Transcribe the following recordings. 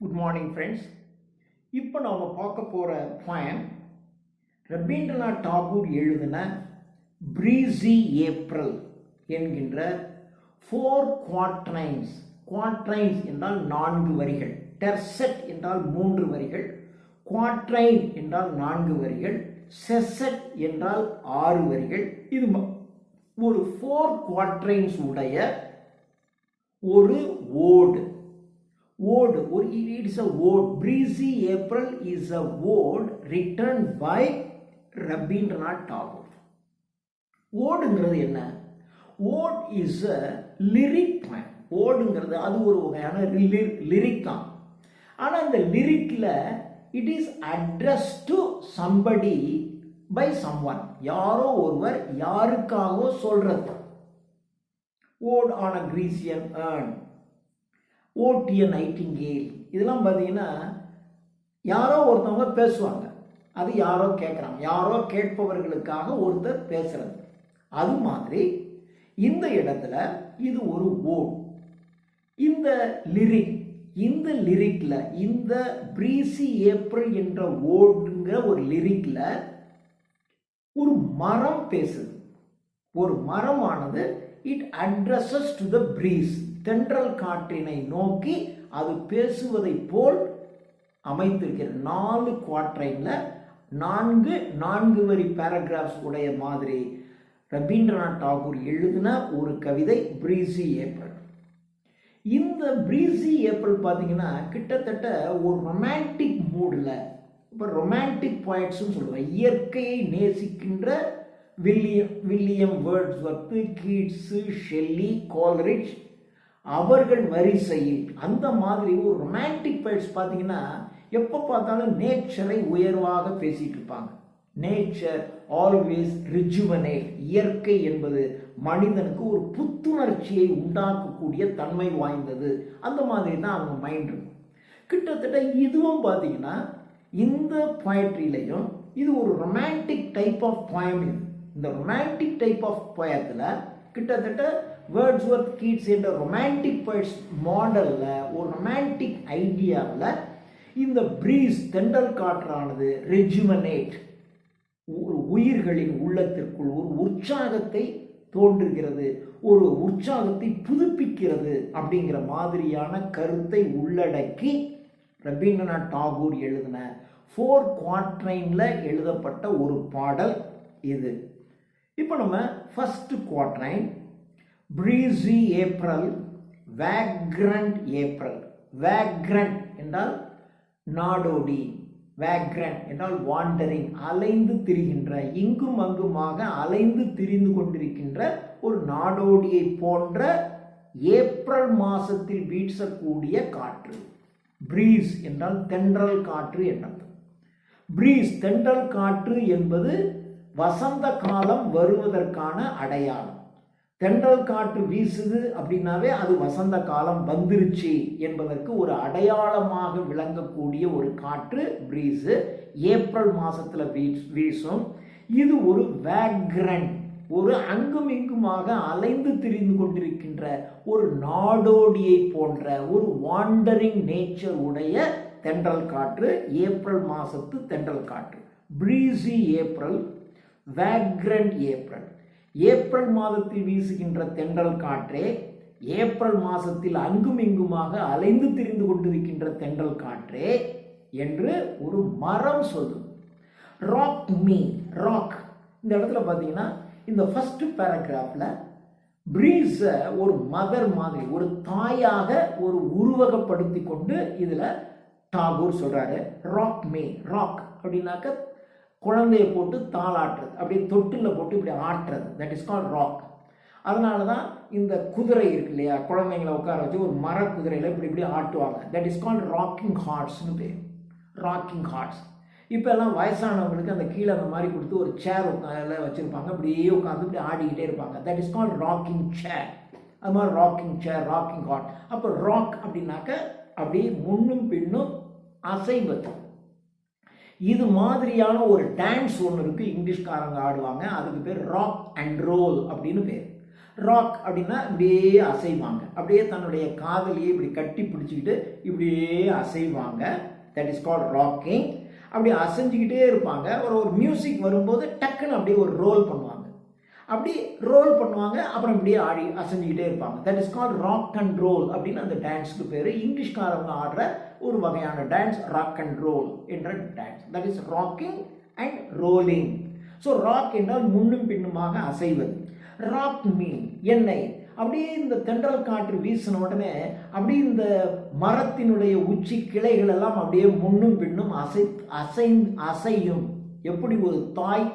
Good morning friends. இப்போ நாம் பார்க்க போகிற poem ரவீந்திரநாத் டாகூர் எழுதின பிரீஸி ஏப்ரல் என்கின்ற 4 quatrains. குவாட்ரைன்ஸ் என்றால் 4 வரிகள், டெர்செட் என்றால் 3 வரிகள், குவாட்ரைன் என்றால் 4 வரிகள், செசெட் என்றால் 6 வரிகள். இது ஒரு 4 quatrains உடைய ஒரு ஓடு. Ode, it is a ode. Breezy April is a ode written by Rabindranath Tagore. ஓடுங்கிறது என்ன? Ode is a lyric poem. ஓடுங்கிறது அது ஒரு வகையான லிரிக் தான். ஆனால் அந்த லிரிக்கில் it is addressed to somebody by someone. யாரோ ஒருவர் யாருக்காகவோ சொல்றது. Ode on a Grecian urn, ஓட்டிய நைட்டிங்கேல், இதெல்லாம் பார்த்தீங்கன்னா யாரோ ஒருத்தவங்க பேசுவாங்க, அது யாரோ கேட்குறாங்க, யாரோ கேட்பவர்களுக்காக ஒருத்தர் பேசுறது. அது மாதிரி இந்த இடத்துல இது ஒரு ஓட். இந்த லிரிக்கில் இந்த பிரீசி ஏப்ரல் என்ற ஓடுங்கிற ஒரு லிரிக்கில் ஒரு மரம் பேசுது. ஒரு மரமானது it addresses to the breeze, தென்றல் காற்றினை நோக்கி அது பேசுவதை போல் அமைத்திருக்கிற 4 குவாட்ரைனில் 4 வரி பேராகிராஃப்ஸ் உடைய மாதிரி ரவீந்திரநாத் டாகூர் எழுதின ஒரு கவிதை பிரீஸி ஏப்ரல். இந்த பிரீஸி ஏப்ரல் பார்த்தீங்கன்னா கிட்டத்தட்ட ஒரு ரொமான்டிக் மூடில், இப்போ ரொமான்டிக் பாயிண்ட்ஸ்ன்னு சொல்லுவேன், இயற்கையை நேசிக்கின்ற வில்லியம் வேர்ட்ஸ்வர்த், கீட்ஸு, ஷெல்லி, கோலரிட்ஜ் அவர்கள் வரிசையில் அந்த மாதிரி ஒரு ரொமான்டிக் பைட்ஸ் பார்த்தீங்கன்னா எப்போ பார்த்தாலும் நேச்சரை உயர்வாக பேசிட்டு இருப்பாங்க. நேச்சர் ஆல்வேஸ் ரிஜுவனேட், இயற்கை என்பது மனிதனுக்கு ஒரு புத்துணர்ச்சியை உண்டாக்கக்கூடிய தன்மை வாய்ந்தது. அந்த மாதிரி தான் அவங்க மைண்ட் இருக்கும். கிட்டத்தட்ட இதுவும் பார்த்தீங்கன்னா இந்த பொயட்ரியிலையும் இது ஒரு ரொமான்டிக் டைப் ஆஃப் பொயம். இந்த ரொமான்டிக் டைப் ஆஃப் பொயத்தில் கிட்டத்தட்ட வேர்ட்ஸ்வர்த், கீட்ஸ் என்ற ரொமான்டிக் போய்ட்ஸ் மாடலில் ஒரு ரொமான்டிக் ஐடியாவில் இந்த பிரீஸ் தென்றல் காற்றானது ரெஜுவனேட், ஒரு உயிர்களின் உள்ளத்திற்குள் ஒரு உற்சாகத்தை தோன்றுகிறது, ஒரு உற்சாகத்தை புதுப்பிக்கிறது அப்படிங்கிற மாதிரியான கருத்தை உள்ளடக்கி ரவீந்திரநாத் டாகூர் எழுதின 4 குவாட்ரைனில் எழுதப்பட்ட ஒரு பாடல் இது. இப்போ நம்ம first quatrain breezy April, vagrant April. Vagrant என்றால் நாடோடி, வேக்ரண்ட் என்றால் வாண்டரிங், அலைந்து திரிகின்ற, இங்கும் அங்குமாக அலைந்து திரிந்து கொண்டிருக்கின்ற ஒரு நாடோடியை போன்ற ஏப்ரல் மாசத்தில் வீசக்கூடிய காற்று. பிரீஸ் என்றால் தென்றல் காற்று என்றது. பிரீஸ் தென்றல் காற்று என்பது வசந்த காலம் வருவதற்கான அடையாளம். தென்றல் காற்று வீசுது அப்படின்னாவே அது வசந்த காலம் வந்துருச்சு என்பதற்கு ஒரு அடையாளமாக விளங்கக்கூடிய ஒரு காற்று பிரீஸு. ஏப்ரல் மாசத்துல வீசும். இது ஒரு வேக்ரண்ட், ஒரு அங்கும் இங்குமாக அலைந்து திரிந்து கொண்டிருக்கின்ற ஒரு நாடோடியை போன்ற ஒரு வாண்டரிங் நேச்சர் உடைய தென்றல் காற்று, ஏப்ரல் மாசத்து தென்றல் காற்று. பிரீஸி ஏப்ரல், வேக்ரண்ட் ஏப்ரல். ஏப்ரல் மாதத்தில் வீசுகின்ற தென்றல் காற்றே, ஏப்ரல் மாதத்தில் அங்கும் இங்குமாக அலைந்து திரிந்து கொண்டிருக்கின்ற தென்றல் காற்றே என்று ஒரு மரம் சொல்லும். Rock me, rock. இந்த இடத்துல பார்த்தீங்கன்னா இந்த ஃபர்ஸ்ட் பேராகிராஃபில் பிரீஸை ஒரு மதர் மாதிரி, ஒரு தாயாக ஒரு உருவகப்படுத்தி கொண்டு இதில் டாகூர் சொல்கிறாரு. ராக் மீ, ராக் அப்படின்னாக்க குழந்தையை போட்டு தாளாட்டுறது, அப்படியே தொட்டில் போட்டு இப்படி ஆட்டுறது, தட் இஸ் கால்ட் ராக். அதனால தான் இந்த குதிரை இருக்கு இல்லையா, குழந்தைங்களை உட்கார வச்சு ஒரு மர குதிரையில் இப்படி இப்படி ஆட்டுவாங்க, தட் இஸ் கால்ட் ராக்கிங் ஹார்ட்ஸ்னு பேர். Rocking hearts. இப்போ எல்லாம் வயசானவங்களுக்கு அந்த கீழே அந்த மாதிரி கொடுத்து ஒரு சேர் வச்சுருப்பாங்க, இப்படியே உட்காந்து இப்படி ஆடிக்கிட்டே இருப்பாங்க, தட் இஸ் கால்ட் ராக்கிங் சேர். அது மாதிரி ராக்கிங் சேர், ராக்கிங் ஹார்ட். அப்போ ராக் அப்படின்னாக்க அப்படியே முன்னும் பின்னும் அசைவது. இது மாதிரியான ஒரு டான்ஸ் ஒன்று இருக்குது, இங்கிலீஷ்காரங்க ஆடுவாங்க, அதுக்கு பேர் ராக் அண்ட் ரோல் அப்படின்னு பேர். ராக் அப்படின்னா இப்படியே அசைவாங்க, அப்படியே தன்னுடைய காதலியை இப்படி கட்டி பிடிச்சிக்கிட்டு இப்படியே அசைவாங்க. That is called rocking. அப்படி அசைஞ்சிக்கிட்டே இருப்பாங்க. ஒரு மியூசிக் வரும்போது டக்குன்னு அப்படியே ஒரு ரோல் பண்ணுவாங்க, அப்படி ரோல் பண்ணுவாங்க, அப்புறம் இப்படியே ஆடி அசைஞ்சிக்கிட்டே இருப்பாங்க. That is called rock and roll அப்படின்னு அந்த டான்ஸுக்கு பேர். இங்கிலீஷ்காரவங்க ஆடுற ஒரு வகையான டான்ஸ் ராக் அண்ட் ரோல் என்ற dance. That is rocking and rolling. So rock என்றால் முன்னும் பின்னுமாக அசைவது. ராக் மீன் என்னை அப்படியே இந்த தென்றல் காற்று வீசின உடனே அப்படியே இந்த மரத்தினுடைய உச்சி கிளைகள் எல்லாம் அப்படியே முன்னும் பின்னும் அசையும். எப்படி ஒரு தாய்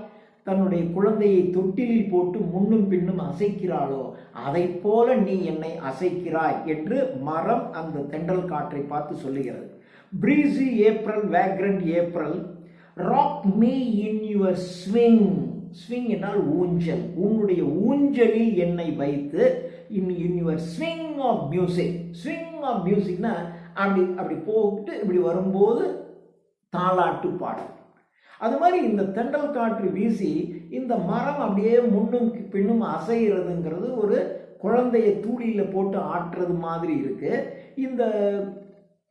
தன்னுடைய குழந்தையை தொட்டிலில் போட்டு முன்னும் பின்னும் அசைக்கிறாளோ அதை போல நீ என்னை அசைக்கிறாய் என்று மரம் அந்த தென்றல் காற்றை பார்த்து சொல்லுகிறது. Breezy April, vagrant April, rock me in your swing. Swing என்றால் ஊஞ்சல். உன்னுடைய ஊஞ்சலில் என்னை வைத்து in your swing of music. Swing of மியூசிக்னா அப்படி அப்படி போட்டு இப்படி வரும்போது தாலாட்டு பாடல். அது மாதிரி இந்த தென்றல் காற்று வீசி இந்த மரம் அப்படியே முன்னும் பின்னும் அசைகிறதுங்கிறது ஒரு குழந்தைய தூளியில் போட்டு ஆட்டுறது மாதிரி இருக்கு.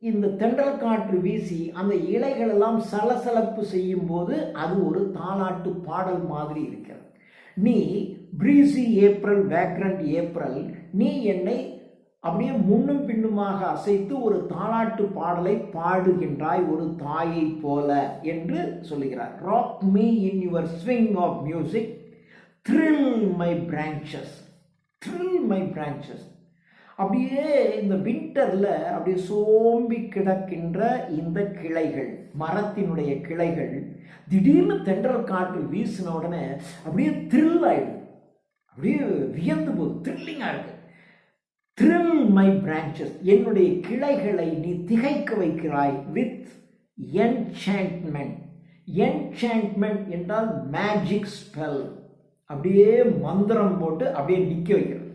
இந்த தென்றல் காற்று வீசி அந்த இலைகள் எல்லாம் சலசலப்பு செய்யும் போது அது ஒரு தாலாட்டு பாடல் மாதிரி இருக்கிறது. நீ பிரீசி ஏப்ரல், வேக்ரண்ட் ஏப்ரல், நீ என்னை அப்படியே முன்னும் பின்னுமாக அசைத்து ஒரு தாலாட்டு பாடலை பாடுகின்றாய் ஒரு தாயை போல என்று சொல்லுகிறார். Rock me in your swing of music, thrill my branches. Thrill my branches. அப்படியே இந்த விண்டரில் அப்படியே சோம்பி கிடக்கின்ற இந்த கிளைகள், மரத்தினுடைய கிளைகள் திடீர்னு தென்றல் காற்று வீசின உடனே அப்படியே த்ரில் ஆயிடுது, அப்படியே வியந்து போகுது, த்ரில்லிங்காக இருக்கு. த்ரில் மை பிரான்ச்சஸ், என்னுடைய கிளைகளை நீ திகைக்க வைக்கிறாய் வித் என்சாண்ட்மெண்ட். என்சாண்ட்மெண்ட் என்றால் மேஜிக் ஸ்பெல். அப்படியே மந்திரம் போட்டு அப்படியே நிற்க வைக்கிறது.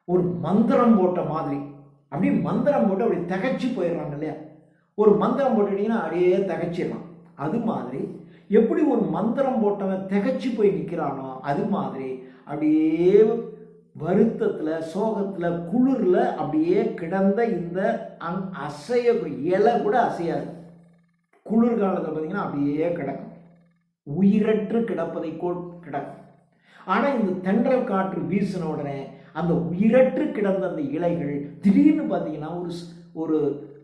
ஒரு மந்திரம் போட்ட மாதிரி அப்படியே மந்திரம் போட்டு அப்படியே திகைச்சு போயிடுறாங்க இல்லையா? ஒரு மந்திரம் போட்டுட்டீங்கன்னா அப்படியே திகைச்சிடலாம். அது மாதிரி எப்படி ஒரு மந்திரம் போட்டவன் திகைச்சு போய் நிற்கிறானோ அது மாதிரி அப்படியே வருத்தத்தில், சோகத்தில், குளிரில் அப்படியே கிடந்த இந்த அசைய இலை கூட அசையாது. குளிர்காலத்தில் பார்த்தீங்கன்னா அப்படியே கிடக்கும், உயிரற்று கிடப்பதை கிடக்கும். ஆனால் இந்த தென்றல் காற்று வீசின உடனே அந்த உயிரற்று கிடந்த அந்த இலைகள் திடீர்னு பார்த்தீங்கன்னா ஒரு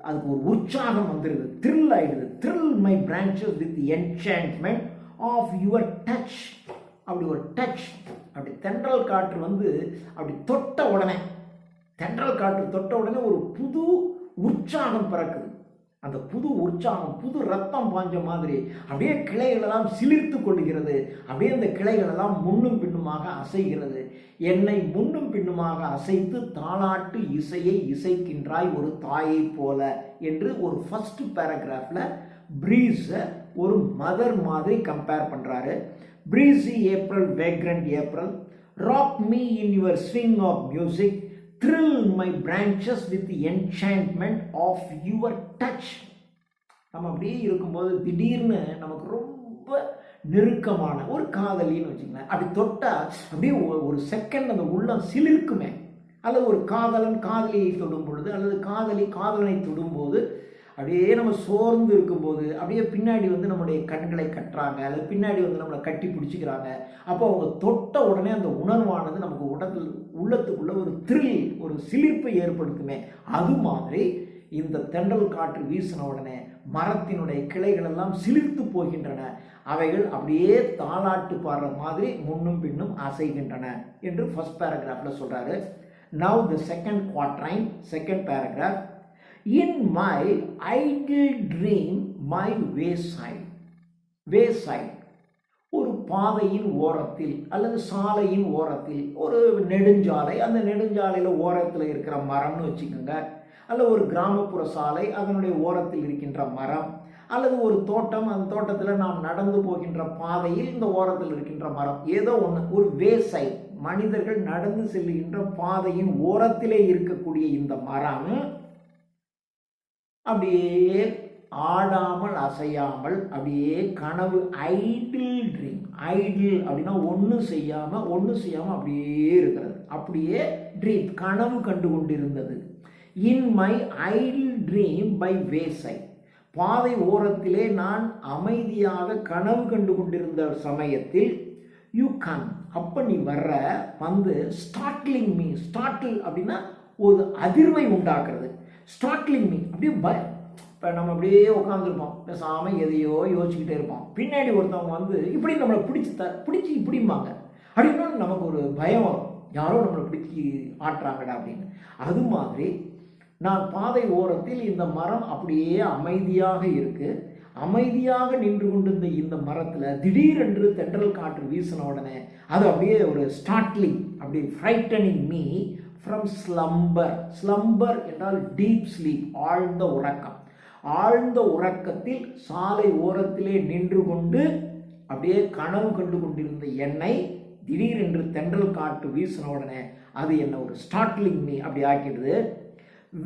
அதுக்கு ஒரு உற்சாகம் வந்துடுது, த்ரில் ஆயிடுது. Thrill my branches with enchantment of your touch. அப்படி ஒரு டச், அப்படி தென்றல் காற்று வந்து அப்படி தொட்ட உடனே, தென்றல் காற்று தொட்ட உடனே ஒரு புது உற்சாகம் பிறக்குது. அந்த புது உற்சாகம் புது ரத்தம் பாஞ்ச மாதிரி அப்படியே கிளைகளெல்லாம் சிலிர்த்து கொள்கிறது. அப்படியே அந்த கிளைகளெல்லாம் முன்னும் பின்னுமாக அசைகிறது. என்னை முன்னும் பின்னுமாக அசைத்து தாலாட்டு இசையை இசைக்கின்றாய் ஒரு தாயை போல என்று ஒரு ஃபர்ஸ்ட் பேராகிராஃப்ல பிரீஸை ஒரு மதர் மாதிரி கம்பேர் பண்றாரு. Breezy April, vagrant April, rock me in your swing of music, thrill my branches with the enchantment of your touch. நம்ம அப்படியே இருக்கும்போது திடீர்னு நமக்கு ரொம்ப நெருக்கமான ஒரு காதலின்னு வச்சுக்கலாம், அப்படி தொட்டா அப்படியே ஒரு செகண்ட் அந்த உள்ளம் சிலிர்க்குமே. அல்லது ஒரு காதலன் காதலியை தொடும் பொழுது, அல்லது காதலி காதலனை தொடும்போது அப்படியே நம்ம சோர்ந்து இருக்கும்போது அப்படியே பின்னாடி வந்து நம்முடைய கண்களை கட்டுறாங்க, அல்லது பின்னாடி வந்து நம்மளை கட்டி பிடிச்சிக்கிறாங்க. அப்போ அவங்க தொட்ட உடனே அந்த உணர்வானது நமக்கு உள்ளத்துக்குள்ள ஒரு த்ரில், ஒரு சிலிர்ப்பை ஏற்படுத்துமே. அது மாதிரி இந்த தென்றல் காற்று வீசின உடனே மரத்தினுடைய கிளைகள் எல்லாம் சிலிர்த்து போகின்றன. அவைகள் அப்படியே தாலாட்டு பாடுற மாதிரி முன்னும் பின்னும் அசைகின்றன என்று ஃபர்ஸ்ட் பேராகிராஃப்ல சொல்றாரு. Now the second quatrain, second paragraph. In my idle dream, my wayside. Wayside, ஒரு பாதையின் ஓரத்தில் அல்லது சாலையின் ஓரத்தில், ஒரு நெடுஞ்சாலை, அந்த நெடுஞ்சாலையில் ஓரத்தில் இருக்கிற மரம்னு வச்சுக்கோங்க, அல்லது ஒரு கிராமப்புற சாலை, அதனுடைய ஓரத்தில் இருக்கின்ற மரம், அல்லது ஒரு தோட்டம், அந்த தோட்டத்தில் நாம் நடந்து போகின்ற பாதையில் இந்த ஓரத்தில் இருக்கின்ற மரம், ஏதோ ஒன்று, ஒரு வேசைட், மனிதர்கள் நடந்து செல்லுகின்ற பாதையின் ஓரத்திலே இருக்கக்கூடிய இந்த மரம் அப்படியே ஆடாமல் அசையாமல் அப்படியே கனவு, ஐடில் ட்ரீம். ஐடில் அப்படின்னா ஒன்றும் செய்யாமல் அப்படியே இருக்கிறது, அப்படியே ட்ரீம் கனவு கண்டு கொண்டிருந்தது. In my idle dream by wayside, பாதை ஓரத்திலே நான் அமைதியாக கனவு கண்டு கொண்டிருந்த சமயத்தில் யூ கம், அப்போ நீ வர்ற, வந்து ஸ்டார்ட்லிங் மீ. ஸ்டார்டில் அப்படின்னா ஒரு அதிர்வை உண்டாக்குறது. ஸ்டார்ட்லிங் மீ அப்படியே இப்போ நம்ம அப்படியே உட்காந்துருப்போம், பேசாமல் எதையோ யோசிச்சுக்கிட்டே இருப்போம். பின்னாடி ஒருத்தவங்க வந்து இப்படி நம்மளை பிடிச்சி இப்படிம்பாங்க. அப்படின்னா நமக்கு ஒரு பயம் வரும், யாரோ நம்மளை பிடிச்சி ஆட்டுறாங்கடா அப்படின்னு. அது மாதிரி நான் பாதை ஓரத்தில் இந்த மரம் அப்படியே அமைதியாக இருக்கு. அமைதியாக நின்று கொண்டிருந்த இந்த மரத்தில் திடீரென்று தென்றல் காற்று வீசின உடனே அது அப்படியே ஒரு ஸ்டார்ட்லிங், அப்படி frightening me from slumber. Slumber என்றால் டீப் ஸ்லீப், ஆழ்ந்த உறக்கம். ஆழ்ந்த உறக்கத்தில் சாலை ஓரத்திலே நின்று கொண்டு அப்படியே கனவு கண்டு கொண்டிருந்த என்னை திடீரென்று தென்றல் காற்று வீசின உடனே அது என்ன ஒரு ஸ்டார்ட்லிங் மீ அப்படி ஆக்கிடுது.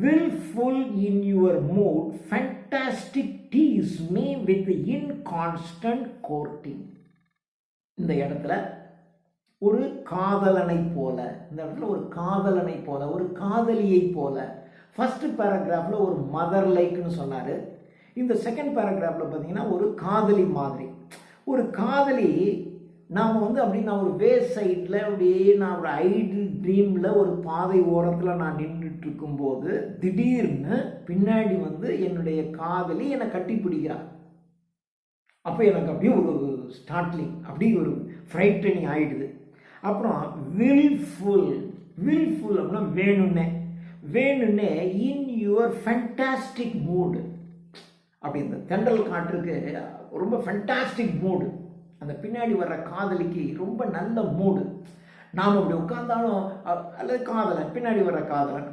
Willful in your mood, fantastic tease me with inconstant courting. இந்த இடத்துல ஒரு காதலனை போல, இந்த இடத்துல ஒரு காதலனை போல, ஒரு காதலியை போல. ஃபர்ஸ்ட் பேராகிராஃப்ல ஒரு மதர் லைக்னு சொன்னாரு. இந்த செகண்ட் பேராகிராஃப்ல பார்த்தீங்கன்னா ஒரு காதலி மாதிரி. ஒரு காதலி நாம் வந்து அப்படி நான் ஒரு வே சைடில் அப்படியே நான் ஒரு ஐடில் ட்ரீமில் ஒரு பாதை ஓரத்தில் நான் நின்றுட்டு இருக்கும்போது திடீர்னு பின்னாடி வந்து என்னுடைய காதலி என்னை கட்டி பிடிக்கிறான். அப்போ எனக்கு அப்படியே ஒரு ஸ்டார்ட்லிங், அப்படியே ஒரு ஃப்ரைட்டனிங் ஆகிடுது. அப்புறம் வில்ஃபுல் அப்படின்னா வேணுன்னே இன் யுவர் ஃபேண்டாஸ்டிக் மூடு. அப்படி இந்த தென்றல் காற்றுக்கு ரொம்ப ஃபேண்டாஸ்டிக் மூடு, அந்த பின்னாடி வர்ற காதலிக்கு ரொம்ப நல்ல மூடு. நாம் இப்படி உட்காந்தாலும் அல்லது காதலன் பின்னாடி வர்ற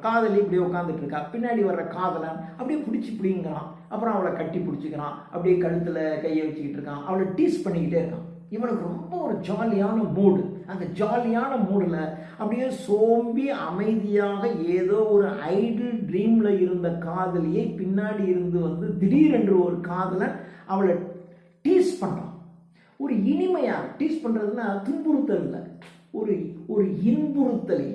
காதலி இப்படியே உட்காந்துட்டு இருக்கா, பின்னாடி வர்ற காதலன் அப்படியே பிடிங்கிறான். அப்புறம் அவளை கட்டி பிடிச்சிக்கிறான், அப்படியே கழுத்தில் கையை வச்சுக்கிட்டு இருக்கான், அவளை டீஸ் பண்ணிக்கிட்டே இருக்கான். இவனுக்கு ரொம்ப ஒரு ஜாலியான மூடு. அந்த ஜாலியான மூடில் அப்படியே சோம்பி அமைதியாக ஏதோ ஒரு ஐடில் ட்ரீமில் இருந்த காதலியை பின்னாடி இருந்து வந்து திடீரென்று ஒரு காதலன் அவளை டீஸ் பண்ணுறான். ஒரு இனிமையாக டீஸ் பண்ணுறதுன்னா துன்புறுத்தல் இல்லை, ஒரு இன்புறுத்தல்.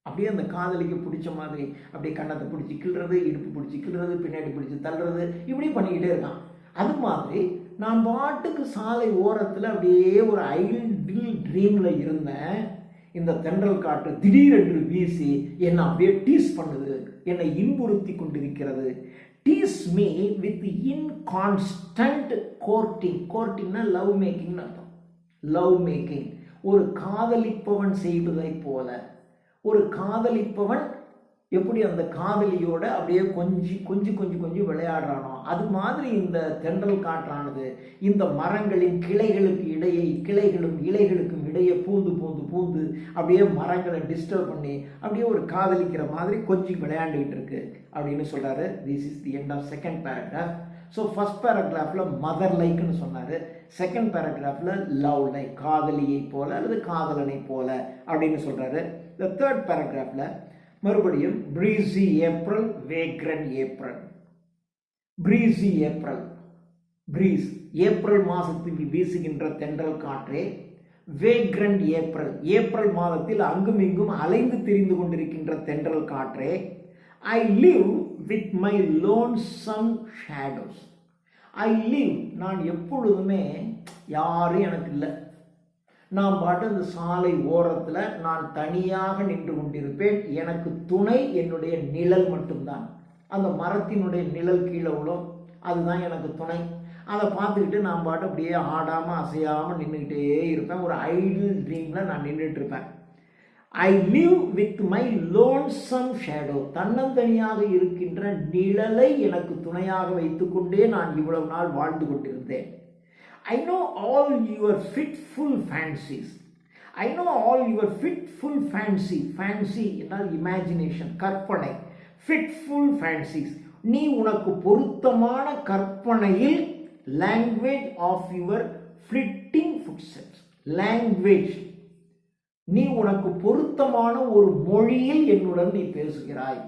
அப்படியே அந்த காதலிக்கு பிடிச்ச மாதிரி அப்படியே கண்ணத்தை பிடிச்சி கிள்றது, இடுப்பு பிடிச்சி கிள்றது, பின்னாடி பிடிச்சி தள்ளுறது, இப்படி பண்ணிக்கிட்டே இருக்கான். அது மாதிரி நான் பாட்டுக்கு சாலை ஓரத்தில் அப்படியே ஒரு ஐடில் ட்ரீமில் இருந்தேன். இந்த தென்றல் காற்று திடீரென்று வீசி என்னை அப்படியே டீஸ் பண்ணுது, என்னை இன்புறுத்தி கொண்டிருக்கிறது. Tease me with inconstant courting. கோர்ட்டிங்னா லவ் மேக்கிங்னு அர்த்தம். லவ் மேக்கிங், ஒரு காதலிப்பவன் செய்வதை போல. ஒரு காதலிப்பவன் எப்படி அந்த காதலியோட அப்படியே கொஞ்சி விளையாடுறானோ அது மாதிரி இந்த தென்றல் காற்றானது இந்த மரங்களின் கிளைகளுக்கு இடையே, கிளைகளும் இலைகளுக்கும் இடையே பூந்து அப்படியே மரங்களை டிஸ்டர்ப் பண்ணி அப்படியே ஒரு காதலிக்கிற மாதிரி கொஞ்சம் விளையாண்டுகிட்டு இருக்கு அப்படின்னு சொல்றாரு. This is the end of second paragraph. So first பேராகிராஃபில் மதர் லைக்னு சொன்னார், செகண்ட் பேராகிராஃபில் லவ் லைக், காதலியை போல அல்லது காதலனை போல அப்படின்னு சொல்கிறாரு. இந்த தேர்ட் பேராகிராஃபில் மறுபடியும் breezy April, vagrant April. Breezy April, breeze April மாதத்தில் வீசுகின்ற தென்றல் காற்றே. வேக்ரன் ஏப்ரல், ஏப்ரல் மாதத்தில் அங்கும் இங்கும் அலைந்து திரிந்து கொண்டிருக்கின்ற தென்றல் காற்றே. I live with my lonesome shadows. I live, நான் எப்பொழுதுமே யாரும் எனக்கு இல்லை, நான் பாட்டு இந்த சாலை ஓரத்தில் நான் தனியாக நின்று கொண்டிருப்பேன். எனக்கு துணை என்னுடைய நிழல் மட்டும்தான். அந்த மரத்தினுடைய நிழல் கீழே விழும், அதுதான் எனக்கு துணை. அதை பார்த்துக்கிட்டு நான் பாட்டு அப்படியே ஆடாமல் அசையாமல் நின்றுக்கிட்டே இருப்பேன். ஒரு ஐடில் ட்ரீமில் நான் நின்றுட்டு இருப்பேன். I live with my lonesome shadow, தன்னந்தனியாக இருக்கின்ற நிழலை எனக்கு துணையாக வைத்துக்கொண்டே நான் இவ்வளவு நாள் வாழ்ந்து கொண்டிருந்தேன். I know all your fitful fancies. I know all your fitful fancy. Fancy என்றால் imagination, கற்பனை. Fitful fancies, நீ உனக்கு பொருத்தமான கற்பனையில் language of your flitting footsteps. Language, நீ உனக்கு பொருத்தமான ஒரு மொழியில் என்னுடன் நீ பேசுகிறாய்.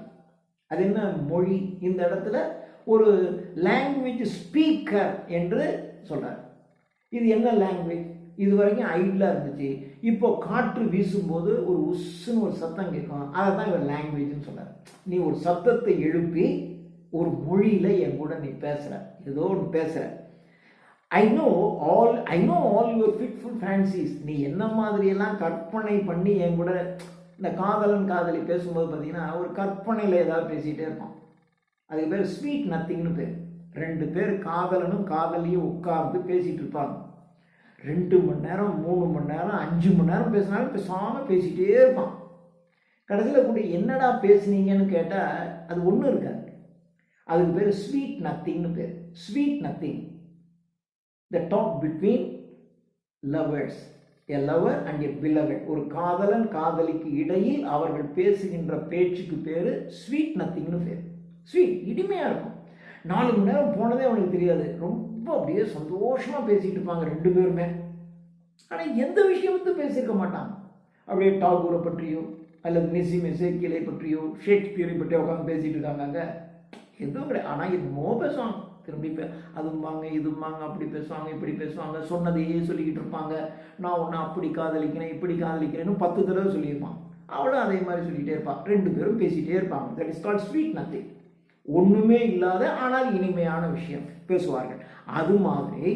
அது என்ன மொழி? இந்த இடத்துல ஒரு லாங்குவேஜ் ஸ்பீக்கர் என்று சொல்கிறார். இது என்ன லாங்குவேஜ்? இது வரைக்கும் ஐடில் இருந்துச்சு, இப்போ காற்று வீசும்போது ஒரு உஸ்ஸுன்னு ஒரு சத்தம் கேட்கும், அதை தான் இவர் லாங்குவேஜ்னு சொல்கிறார். நீ ஒரு சத்தத்தை எழுப்பி ஒரு மொழியில் என் கூட நீ பேசுகிற, ஏதோ ஒன்று பேசுகிற. I know all your fitful fancies. நீ என்ன மாதிரியெல்லாம் கற்பனை பண்ணி என் கூட இந்த காதலன் காதலி பேசும்போது பார்த்தீங்கன்னா ஒரு கற்பனையில் ஏதாவது பேசிகிட்டே இருப்பான். அதுக்கு பேர் ஸ்வீட் நத்திங்னு பேர். 2 பேர் காதலனும் காதலியும் உட்கார்ந்து பேசிகிட்டு இருப்பாங்க. 2 மணி நேரம் 3 மணி நேரம் 5 மணி நேரம் பேசினாலும் பேசாமல் பேசிகிட்டே இருப்பான். கடைசியில் கூட என்னடா பேசுனீங்கன்னு கேட்டால் அது ஒன்றும் இருக்காது. அதுக்கு பேர் ஸ்வீட் நத்திங்னு பேர். Sweet nothing, the talk between lovers, a lover and a beloved. ஒரு காதலன் காதலிக்கு இடையில் அவர்கள் பேசுகின்ற பேச்சுக்கு பேர் ஸ்வீட் நத்திங்னு பேர். ஸ்வீட், இனிமையாக இருக்கும். 4 மணி நேரம் போனதே அவனுக்கு தெரியாது. ரொம்ப அப்படியே சந்தோஷமாக பேசிகிட்டு இருப்பாங்க 2 பேருமே. ஆனால் எந்த விஷயத்தை பேசியிருக்க மாட்டாங்க. அப்படியே டாகூரை பற்றியோ அல்லது நிசிம் எசேக்கியலை பற்றியோ ஷேக்ஸ்பியரை பற்றியோ உட்காந்து பேசிகிட்டு இருக்காங்க. எதுவும் கிடையாது. ஆனால் என்னமோ பேசுவாங்க, திரும்பி அதும்பாங்க இதும்பாங்க, அப்படி பேசுவாங்க இப்படி பேசுவாங்க, சொன்னதையே சொல்லிக்கிட்டு இருப்பாங்க. நான் ஒன்று அப்படி காதலிக்கிறேன் இப்படி காதலிக்கிறேன்னு 10 தடவை சொல்லியிருப்பான். அவளும் அதே மாதிரி சொல்லிகிட்டே இருப்பான். 2 பேரும் பேசிகிட்டே இருப்பாங்க. That is called sweet nothing. ஒன்றுமே இல்லாத ஆனால் இனிமையான விஷயம் பேசுவார்கள். அது மாதிரி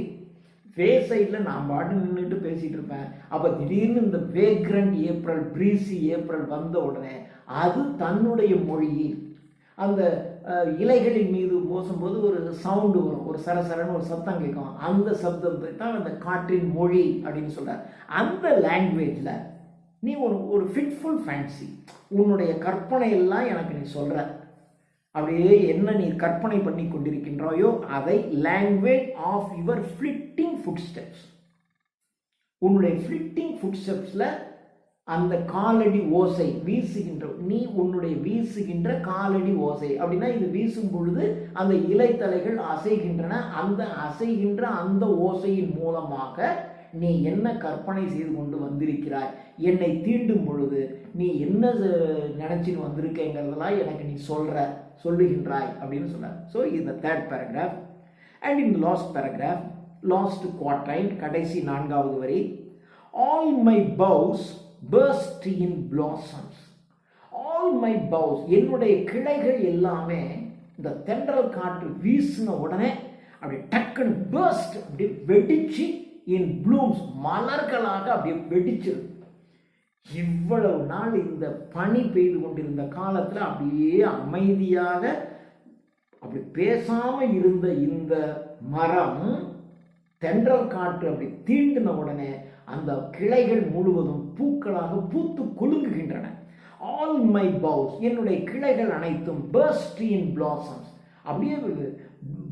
வேசைடில் நான் பாட்டு நின்றுட்டு பேசிகிட்டு இருப்பேன். அப்போ திடீர்னு இந்த வேக்ரண்ட் ஏப்ரல், ப்ரீசி ஏப்ரல் வந்த உடனே அது தன்னுடைய மொழியில் அந்த இலைகளின் மீது மோசும்போது ஒரு சவுண்டு வரும், ஒரு சரசரன்னு ஒரு சத்தம் கேட்கும். அந்த சப்தத்தை தான் அந்த காற்றின் மொழி அப்படின்னு சொல்கிறார். அந்த லாங்குவேஜில் நீ ஒரு ஃபிட்ஃபுல் ஃபேன்சி, உன்னுடைய கற்பனையெல்லாம் எனக்கு நீ சொல்கிற, அப்படியே என்ன நீ கற்பனை பண்ணி கொண்டிருக்கின்றாயோ அதை language of your flitting footsteps. உன்னுடைய ஃப்ளிட்டிங் ஃபுட் ஸ்டெப்ஸில் அந்த காலடி ஓசை வீசுகின்ற, நீ உன்னுடைய வீசுகின்ற காலடி ஓசை அப்படின்னா இது வீசும் பொழுது அந்த இலைத்தலைகள் அசைகின்றன. அந்த அசைகின்ற அந்த ஓசையின் மூலமாக நீ என்ன கற்பனை செய்து கொண்டு வந்திருக்கிறாய், என்னை தீண்டும் பொழுது நீ என்ன நினைச்சின்னு வந்திருக்கேங்கிறதெல்லாம் எனக்கு நீ சொல்லுகின்றாய் அப்படின்னு சொன்னார். ஸோ இந்த 3rd paragraph. And in last paragraph, last quatrain, கடைசி 4வது வரி, all my boughs burst in blossoms. All my boughs, என்னுடைய கிளைகள் எல்லாமே இந்த தென்றல் காற்று வீசின உடனே அப்படியே டக்குன்னு burst, அப்படியே வெடிச்சு in blooms, மலர்களாக அப்படியே வெடிச்சிரு. இவ்வளவு நாள் இந்த பனி பெய்து கொண்டிருந்த காலத்தில் அப்படியே அமைதியாக அப்படி பேசாம இருந்த இந்த மரம் தென்றல் காற்று அப்படி தீண்டின உடனே அந்த கிளைகள் முழுவதும் பூக்களாக பூத்து குலுங்குகின்றன. ஆல் மை பவுஸ், என்னுடைய கிளைகள் அனைத்தும் burst in blossoms, அப்படியே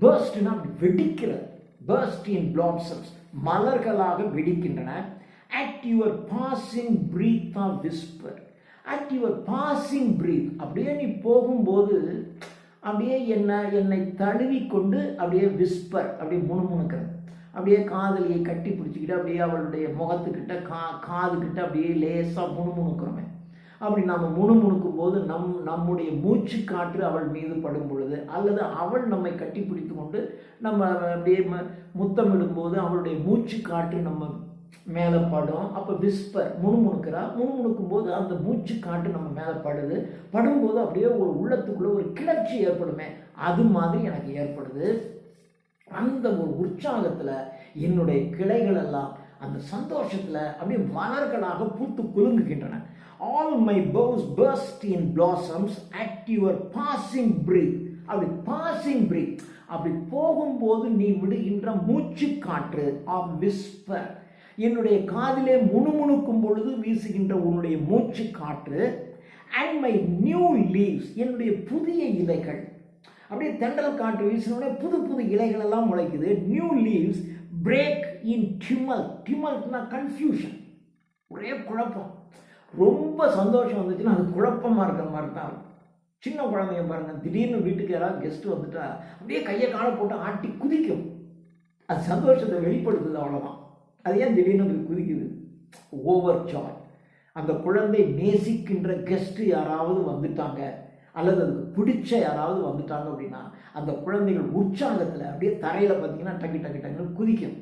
burstனா அப்படி வெடிக்கிறது. burst in blossoms, மலர்களாக வெடிக்கின்றன. at your passing breath of whisper, at your passing breath, அப்படியே நீ போகும்போது அப்படியே என்னை தழுவி கொண்டு அப்படியே விஸ்பர், அப்படியே முணுமுணுக்கிறது, அப்படியே காதலியை கட்டி பிடிச்சிக்கிட்டு அப்படியே அவளுடைய முகத்துக்கிட்ட காதுகிட்ட அப்படியே லேசாக முணுமுணுக்கிறோமே. அப்படி நம்ம முணுமுணுக்கும் போது நம்முடைய மூச்சு காற்று அவள் மீது படும் பொழுது அல்லது அவள் நம்மை கட்டி பிடித்து கொண்டு நம்ம அப்படியே முத்தமிடும்போது அவளுடைய மூச்சு காற்று நம்ம மேலே படும். அப்போ விஸ்பர், முணுமுணுக்கிறா. முணுமுணுக்கும் போது அந்த மூச்சு காற்று நம்ம மேலே படும்போது அப்படியே ஒரு உள்ளத்துக்குள்ள ஒரு கிளர்ச்சி ஏற்படுமே, அது மாதிரி எனக்கு ஏற்படுது. அந்த ஒரு உற்சாகத்தில் என்னுடைய கிளைகள் எல்லாம் அந்த சந்தோஷத்தில் அப்படியே மலர்களாக பூத்து குலுங்குகின்றன. All my boughs burst in blossoms at your passing breath. அப்படி passing breath, அப்படி போகும்போது நீ விடுகின்ற மூச்சு காற்று ஆஃப் விஸ்பர், என்னுடைய காதிலே முணுமுணுக்கும் பொழுது வீசுகின்ற உன்னுடைய மூச்சு காற்று. அண்ட் மை நியூ லீவ்ஸ், என்னுடைய புதிய இலைகள், அப்படியே தென்றல் காற்று வீசினோடனே புது புது இலைகள் எல்லாம் முளைக்குது. New leaves break in tumult. டியூமல்ட்னா கன்ஃபியூஷன், ஒரே குழப்பம். ரொம்ப சந்தோஷம் வந்துச்சுன்னா அது குழப்பமாக இருக்கிற மாதிரி தான் இருக்கும். சின்ன குழந்தைங்க பாருங்கள், திடீர்னு வீட்டுக்கு யாராவது கெஸ்ட்டு வந்துட்டா அப்படியே கையை காலை போட்டு ஆட்டி குதிக்கும். அது சந்தோஷத்தை வெளிப்படுத்துது, அவ்வளோதான். அது ஏன் திடீர்னு குதிக்குது? Over Joy. அந்த குழந்தை நேசிக்கின்ற கெஸ்ட்டு யாராவது வந்துட்டாங்க அல்லது அதுக்கு பிடிச்ச யாராவது வந்துட்டாங்க அப்படின்னா அந்த குழந்தைகள் உற்சாகத்தில் அப்படியே தரையில் பார்த்தீங்கன்னா டக்கு டக்கு டக்குன்னு குதிக்கும்.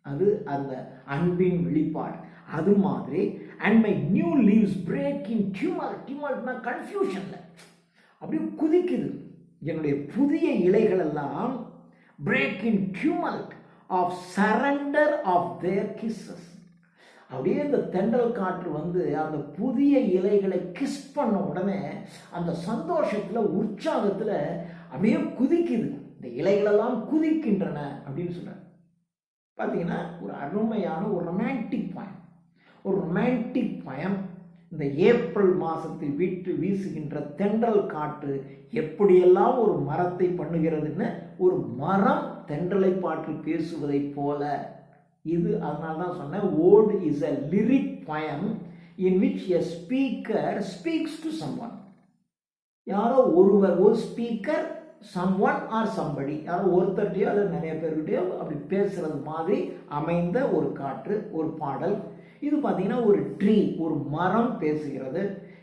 அது அந்த அன்பின் வெளிப்பாடு. அது மாதிரி and my new leaves break in டியூமல்ட்னா கன்ஃபியூஷனில் அப்படியே குதிக்குது. என்னுடைய புதிய இலைகள் எல்லாம் break in tumult of surrender of their kisses. அப்படியே இந்த தென்றல் காற்று வந்து அந்த புதிய இலைகளை கிஸ் பண்ண உடனே அந்த சந்தோஷத்தில் உற்சாகத்தில் அப்படியே குதிக்குது. இந்த இலைகளெல்லாம் குதிக்கின்றன அப்படின்னு சொல்கிறார். பார்த்தீங்கன்னா ஒரு அருமையான ஒரு ரொமான்டிக் பாயம். ஒரு ரொமான்டிக் பாயம். இந்த ஏப்ரல் மாதத்தில் விட்டு வீசுகின்ற தென்றல் காற்று எப்படியெல்லாம் ஒரு மரத்தை பண்ணுகிறதுன்னு ஒரு மரம் தென்றலை பாற்றி பேசுவதை போல இது. அதனால தான் சொன்னேன், ode is a lyric poem in which a speaker speaks to someone. யாரோ ஒருவர், ஒரு ஸ்பீக்கர், someone or somebody, யாரோ ஒருத்தர்கிட்டயோ அல்லது நிறைய பேர்கிட்டயோ அப்படி பேசுறது மாதிரி அமைந்த ஒரு காற்று, ஒரு பாடல். இது பார்த்தீங்கன்னா ஒரு ட்ரீ, ஒரு மரம் பேசுகிறது.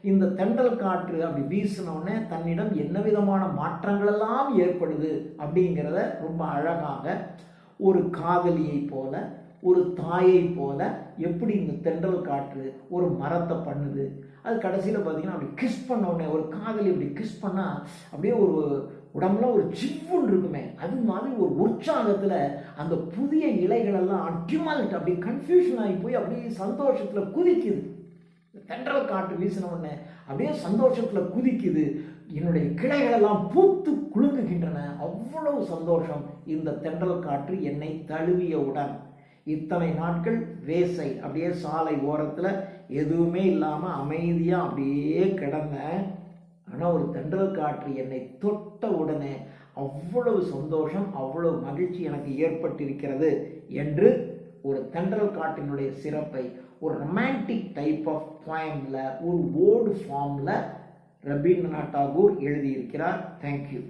இந்த தென்றல் காற்று அப்படி வீசினோடனே தன்னிடம் என்ன விதமான மாற்றங்கள் எல்லாம் ஏற்படுது அப்படிங்கிறத ரொம்ப அழகாக ஒரு காதலியை போல, ஒரு தாயை போல எப்படி இந்த தென்றல் காற்று ஒரு மரத்தை பண்ணுது. அது கடைசியில் பார்த்தீங்கன்னா அப்படி கிஸ் பண்ணோடனே, ஒரு காதலி அப்படி கிஸ் பண்ணால் அப்படியே ஒரு உடம்புல ஒரு சிவ்வுன்னு இருக்குமே, அது மாதிரி ஒரு உற்சாகத்தில் அந்த புதிய இலைகளெல்லாம் டியூமல்ட் அப்படி கன்ஃபியூஷன் ஆகி போய் அப்படியே சந்தோஷத்தில் குதிக்குது. தென்றல் காற்று வீசின உடனே அப்படியே சந்தோஷத்தில் குதிக்குது. என்னுடைய கிளைகளெல்லாம் பூத்து குலுங்குகின்றன. அவ்வளவு சந்தோஷம் இந்த தென்றல் காற்று என்னை தழுவியவுடன். இத்தனை நாட்கள் வேசை, அப்படியே சாலை ஓரத்தில் எதுவுமே இல்லாமல் அமைதியாக அப்படியே கிடந்தேன். ஆனால் ஒரு தென்றல் காற்று என்னை தொட்ட உடனே அவ்வளவு சந்தோஷம், அவ்வளவு மகிழ்ச்சி எனக்கு ஏற்பட்டிருக்கிறது என்று ஒரு தென்றல் காற்றினுடைய சிறப்பை ஒரு ரொமான்டிக் டைப் ஆஃப் பாயமில், ஒரு ஓடு ஃபார்மில் ரவீந்திரநாத் தாகூர் எழுதியிருக்கிறார். தேங்க்யூ.